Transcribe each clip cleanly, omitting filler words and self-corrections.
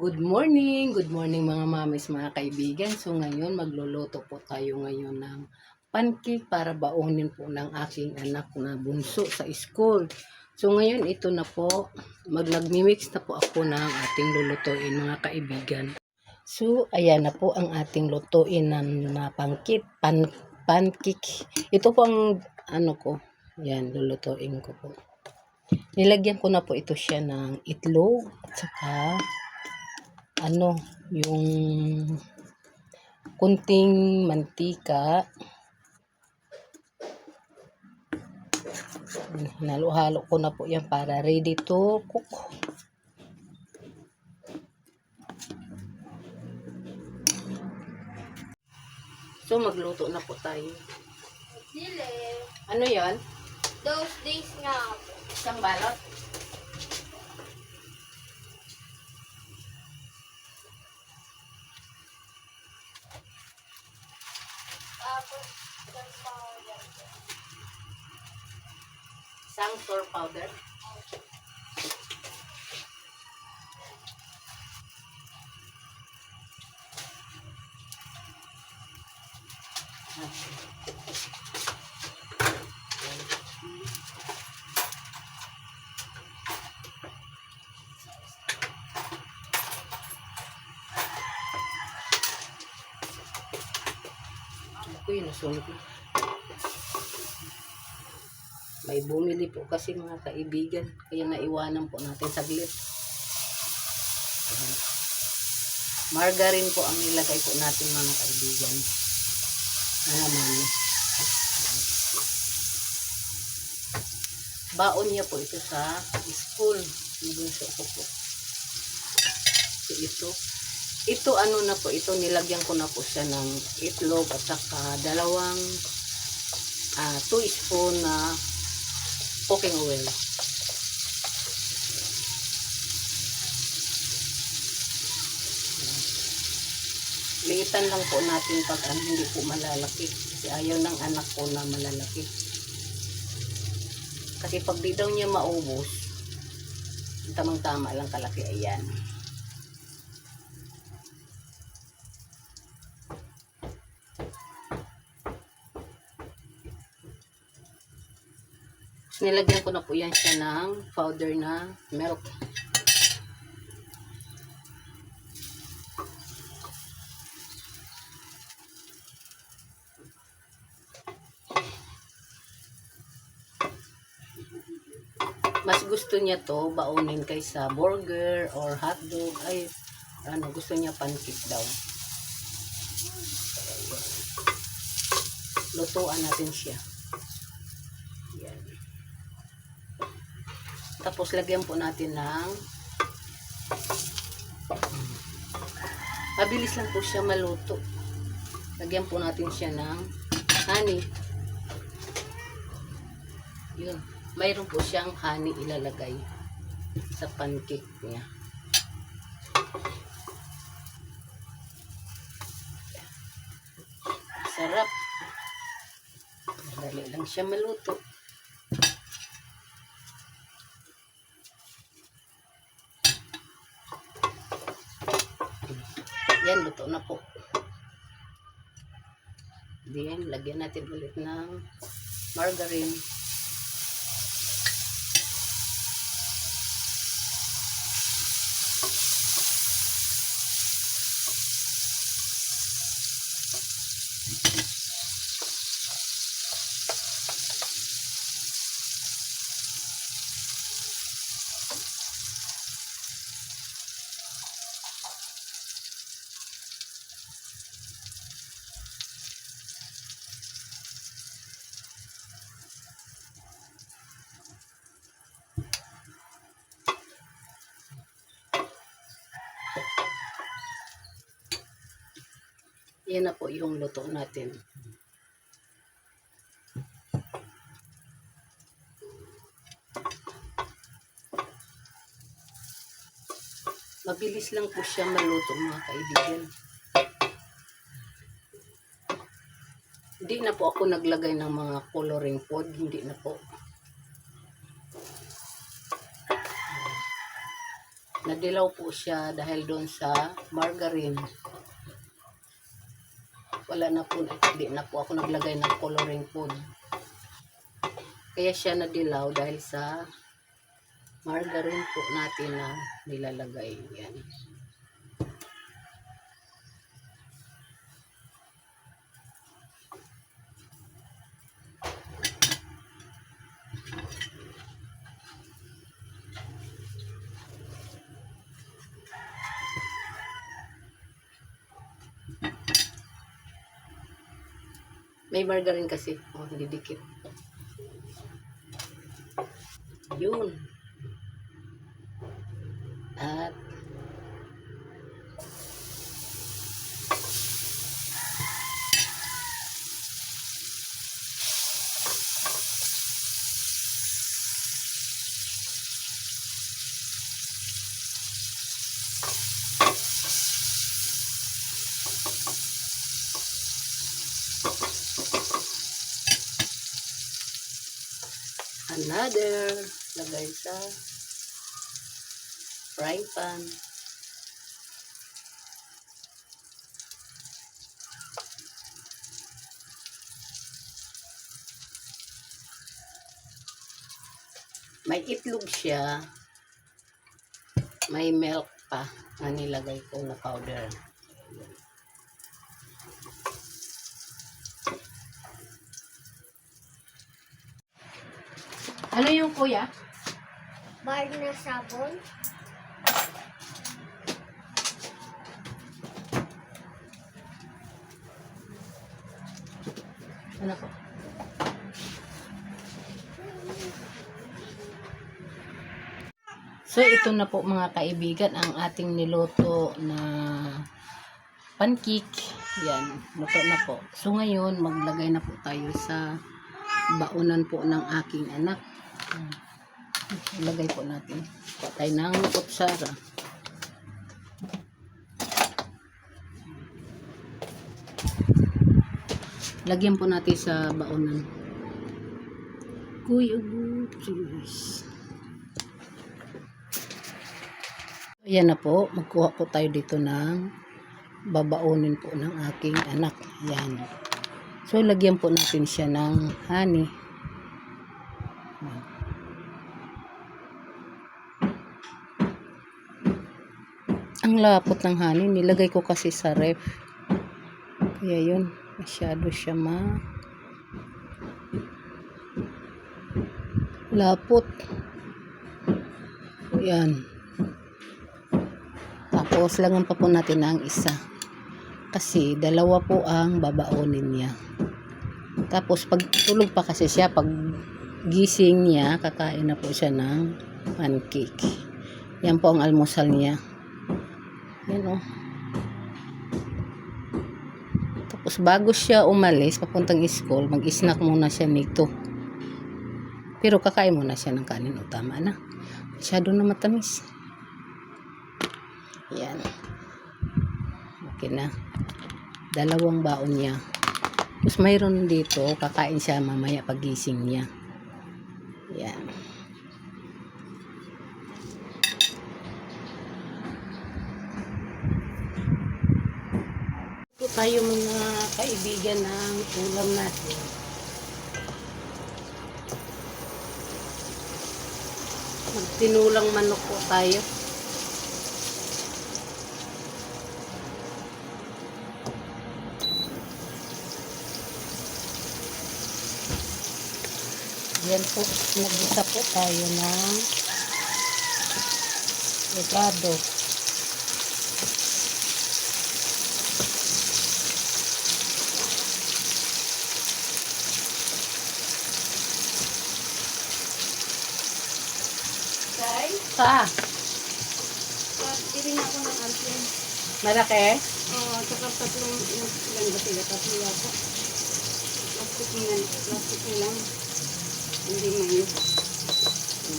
Good morning mga mamis, mga kaibigan. So ngayon magluluto po tayo ngayon ng pancake para baunin po ng aking anak na bunso sa school. So ngayon ito na po, nagmi-mix na po ako ng ating lulutuin mga kaibigan. So ayan na po ang ating lutuin na pancake. Ito po ang ano ko, yan lulutuin ko po. Nilagyan ko na po ito siya ng itlog at saka yung kunting mantika. Halo-halo ko na po yan para ready to cook. So magluto na po tayo. Dili. Ano yan? Those days nga. Isang balot? Tapos, yung powder. Isang store powder? Ako yun, nasunod na. May bumili po kasi mga kaibigan, kaya naiwanan po natin saglit. Margarine po ang nilagay po natin mga kaibigan. Naman. Baon niya po ito sa school. Nabunso ko po. So ito ano na po, ito nilagyan ko na po siya ng itlog at saka dalawang 2 spoon na cooking oil. Liitan lang po natin pag hindi po malalaki. Kasi ayaw ng anak ko na malalaki. Kasi pag di daw niya maubos, tamang-tama lang kalaki. Ayan. Nilagyan ko na po yan siya ng powder na milk. Mas gusto niya to baunin kaysa burger or hotdog. Ay, gusto niya pancake daw. Lutuan natin siya. Yan. Tapos lagyan po natin ng mabilis lang po siya maluto. Lagyan po natin siya ng honey. Yun. Mayroon po siyang honey ilalagay sa pancake niya. Sarap. Dali lang siya maluto. Yan, luto na po. Then, lagyan natin ulit ng margarine. Yan na po yung luto natin. Mabilis lang po siya maluto mga kaibigan. Hindi na po ako naglagay ng mga coloring food. Hindi na po. Nadilaw po siya dahil doon sa margarine. Wala na po, hindi na po ako naglagay ng coloring food. Kaya siya nadilaw dahil sa margarine po natin na nilalagay. Yan. May margarine kasi. Oh, didikit. Yun. At another. Lagay sa frying pan. May itlog siya. May milk pa na nilagay ko na powder. Ano yung kuya? Bar na sabon. Ano po? So, ito na po mga kaibigan ang ating niluto na pancake. Yan, luto na po. So, ngayon, maglagay na po tayo sa baunan po ng aking anak. Ilagay po natin. Patay ng kutsara. Lagyan po natin sa baunan. Kuya Gutis. Ayan na po. Magkuha po tayo dito ng babaunin po ng aking anak. Ayan. So, lagyan po natin siya ng honey. Ang lapot ng honey. Nilagay ko kasi sa ref. Kaya yun. Masyado siya lapot. Ayan. Tapos, lagan pa po natin ang isa. Kasi, dalawa po ang babaunin niya. Tapos, pag tulog pa kasi siya, pag gising niya, kakain na po siya ng pancake. Yan po ang almusal niya. Yan o. Tapos, bago siya umalis, papuntang school, mag-snack muna siya nito. Pero, kakain muna siya ng kanin. O, tama na. Masyado na matamis. Yan. Okay na. Dalawang baon niya. Tapos mayroon dito, kakain siya mamaya pagising niya. Yan. Ito tayo mga kaibigan ng ulam natin. Magtinulang manok po tayo. Yan po, nag-isa po tayo ng avocado. Pa, Pili na ako ng amplen. malaki? Oo, tsaka tatlong ilan ba sila? Tatlo yata. Plastic na lang. Hindi man yun.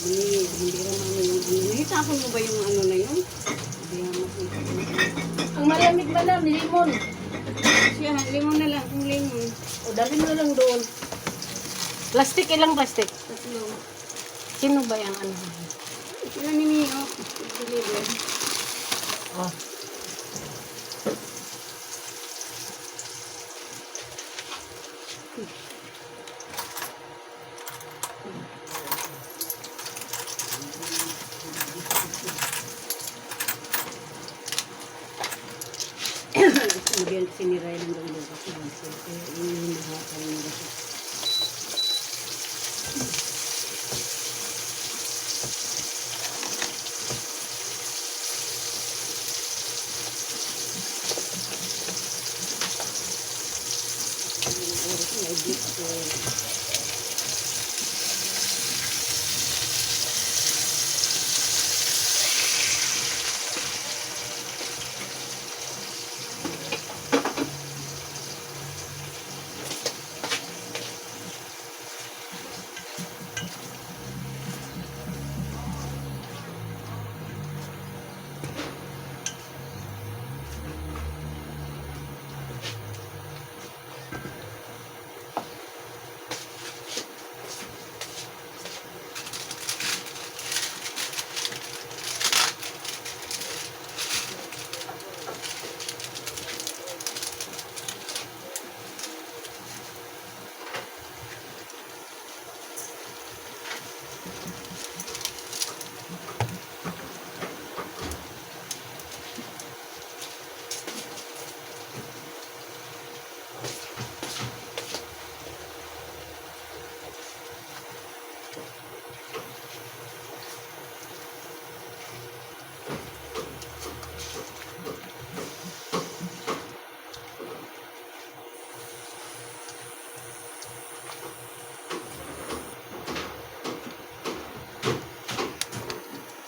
Hindi naman yung ano. Nahitapon mo ba yung ano na yun? Hindi naman makita. Ang malamig ba na, limon? Siya, limon na lang. Kung limon. O, dalhin mo lang doon. Plastic, ilang plastic? Tatlo. Sino ba yung ano? Ilan ni Mio? Deliver. Oh. Kemudian siniray ng ulo kasi ini mahapal nila siya. Oras na edit ko.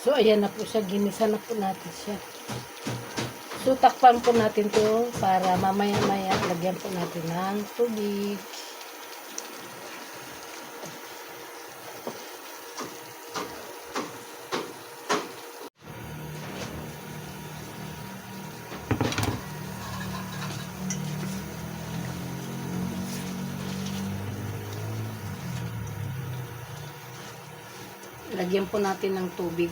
So, ayan na po siya. Ginisa na po natin siya. So, takpan po natin to para mamaya-maya lagyan po natin ng tubig. Lagyan po natin ng tubig.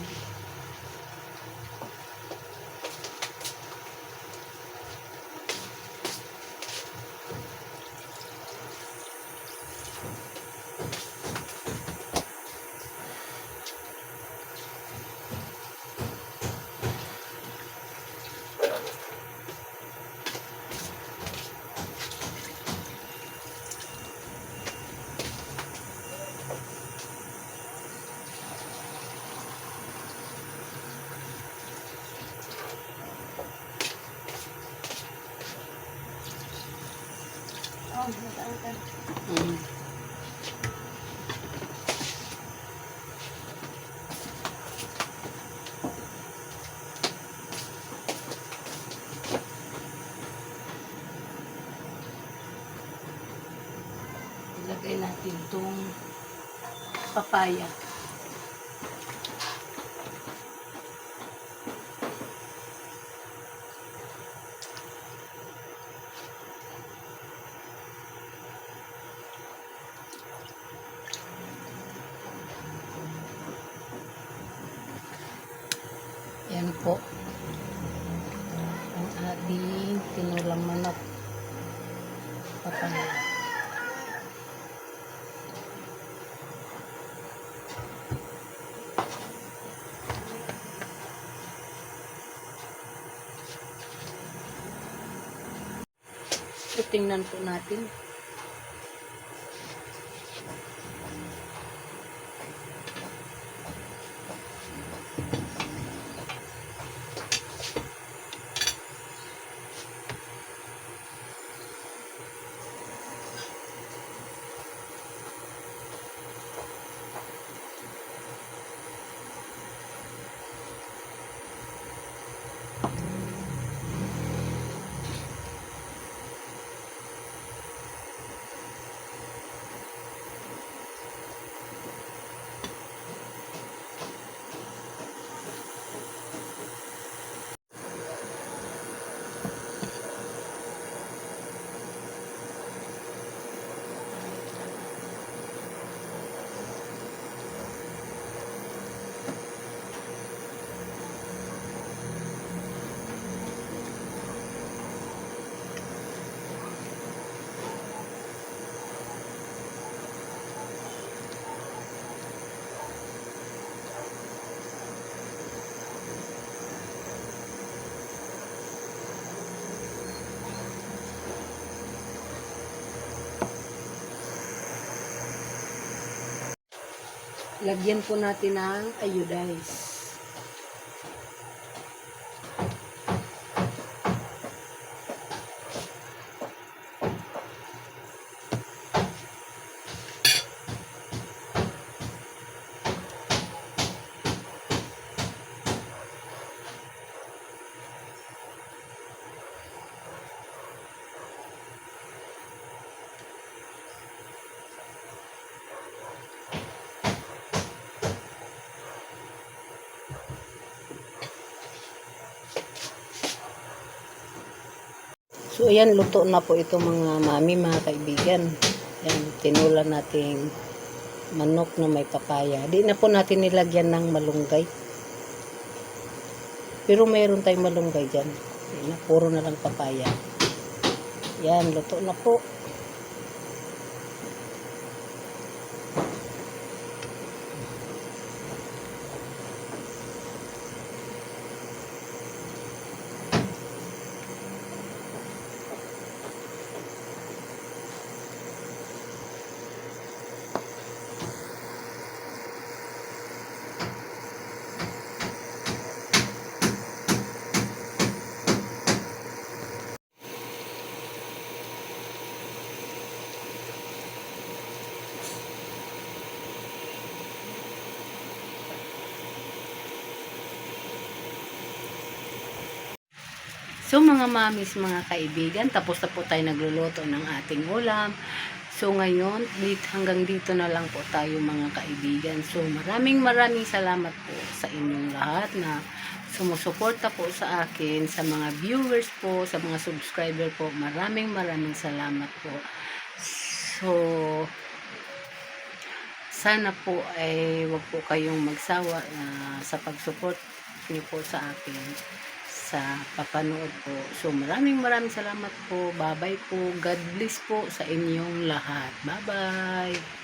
Oh, nataangkan. Mm. Ilagay natin itong papaya. Yan po ang ating tinulang manok, papaya. So, tingnan po natin. Lagyan po natin ng iodize. So, ayan, luto na po ito mga mami, mga kaibigan. Ayan, tinulan nating manok na may papaya. Di na po natin nilagyan ng malunggay. Pero mayroon tayong malunggay dyan. Ayan, puro na lang papaya. Ayan, luto na po. So mga mamis, mga kaibigan, tapos na po tayo nagluluto ng ating ulam. So ngayon, hanggang dito na lang po tayo mga kaibigan. So maraming salamat po sa inyong lahat na sumusuporta po sa akin, sa mga viewers po, sa mga subscriber po. Maraming salamat po. So sana po ay wag po kayong magsawa sa pag-support niyo po sa akin sa papanood po. So maraming salamat po. Bye-bye po. God bless po sa inyong lahat. Bye-bye.